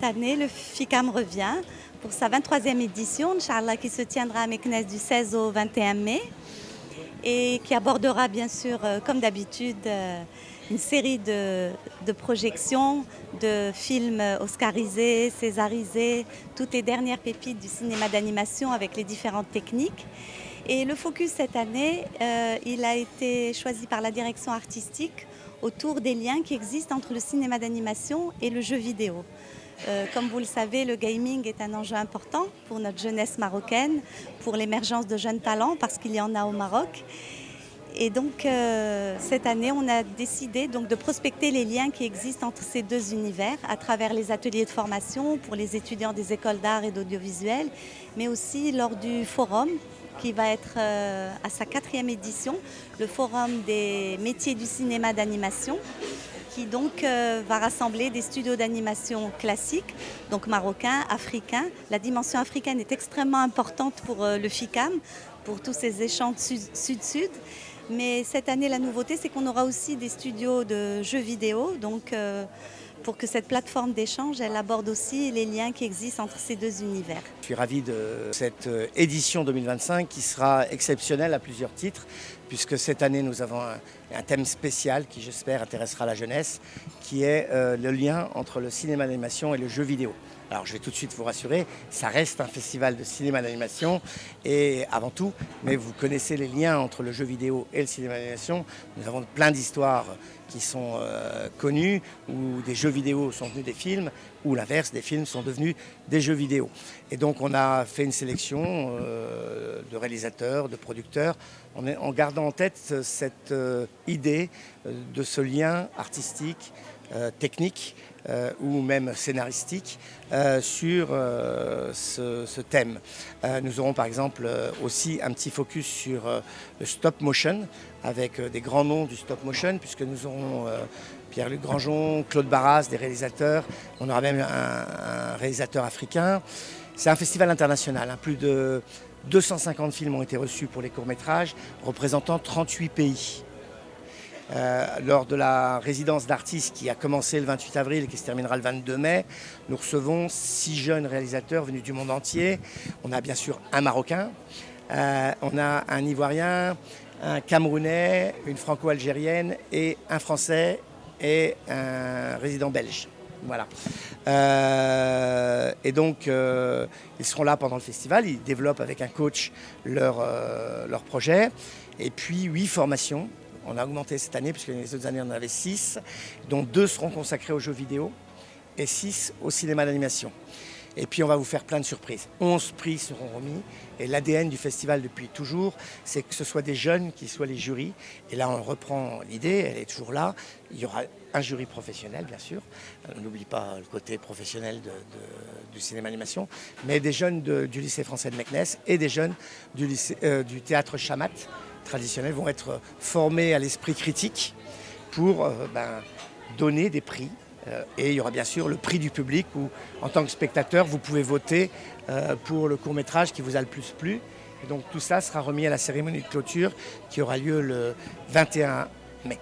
année, le FICAM revient pour sa 23e édition, Inch'Allah, qui se tiendra à Meknès du 16 au 21 mai et qui abordera bien sûr, comme d'habitude, une série de projections, de films oscarisés, césarisés, toutes les dernières pépites du cinéma d'animation avec les différentes techniques. Et le focus cette année, il a été choisi par la direction artistique autour des liens qui existent entre le cinéma d'animation et le jeu vidéo. Comme vous le savez, le gaming est un enjeu important pour notre jeunesse marocaine, pour l'émergence de jeunes talents, parce qu'il y en a au Maroc. Et donc, cette année, on a décidé donc, de prospecter les liens qui existent entre ces deux univers à travers les ateliers de formation pour les étudiants des écoles d'art et d'audiovisuel, mais aussi lors du forum qui va être à sa 4e édition, le forum des métiers du cinéma d'animation, qui donc va rassembler des studios d'animation classiques, donc marocains, africains. La dimension africaine est extrêmement importante pour le FICAM, pour tous ces échanges sud-sud. Mais cette année, la nouveauté, c'est qu'on aura aussi des studios de jeux vidéo, donc pour que cette plateforme d'échange, elle aborde aussi les liens qui existent entre ces deux univers. Je suis ravi de cette édition 2025 qui sera exceptionnelle à plusieurs titres, puisque cette année, nous avons un thème spécial qui, j'espère, intéressera la jeunesse, qui est le lien entre le cinéma d'animation et le jeu vidéo. Alors je vais tout de suite vous rassurer, ça reste un festival de cinéma d'animation et avant tout, mais vous connaissez les liens entre le jeu vidéo et le cinéma d'animation. Nous avons plein d'histoires qui sont connues, où des jeux vidéo sont devenus des films, ou l'inverse, des films sont devenus des jeux vidéo. Et donc on a fait une sélection de réalisateurs, de producteurs, en gardant en tête cette idée de ce lien artistique, technique, ou même scénaristique sur ce thème. Nous aurons par exemple aussi un petit focus sur le stop motion avec des grands noms du stop motion, puisque nous aurons Pierre-Luc Grangeon, Claude Barras, des réalisateurs. On aura même un réalisateur africain. C'est un festival international, plus de 250 films ont été reçus pour les courts-métrages, représentant 38 pays. Lors de la résidence d'artistes qui a commencé le 28 avril et qui se terminera le 22 mai, nous recevons 6 jeunes réalisateurs venus du monde entier. On a bien sûr un Marocain, on a un Ivoirien, un Camerounais, une Franco-Algérienne et un Français et un résident belge. Voilà. Et donc, ils seront là pendant le festival. Ils développent avec un coach leur projet. Et puis, 8 formations. On a augmenté cette année, puisque les autres années, on en avait 6, dont 2 seront consacrés aux jeux vidéo et 6 au cinéma d'animation. Et puis, on va vous faire plein de surprises. 11 prix seront remis. Et l'ADN du festival depuis toujours, c'est que ce soit des jeunes qui soient les jurys. Et là, on reprend l'idée, elle est toujours là. Il y aura un jury professionnel, bien sûr. On n'oublie pas le côté professionnel du cinéma d'animation. Mais des jeunes du lycée français de Meknès et des jeunes du théâtre Chamat traditionnels vont être formés à l'esprit critique pour donner des prix. Et il y aura bien sûr le prix du public où, en tant que spectateur, vous pouvez voter pour le court-métrage qui vous a le plus plu. Et donc tout ça sera remis à la cérémonie de clôture qui aura lieu le 21 mai.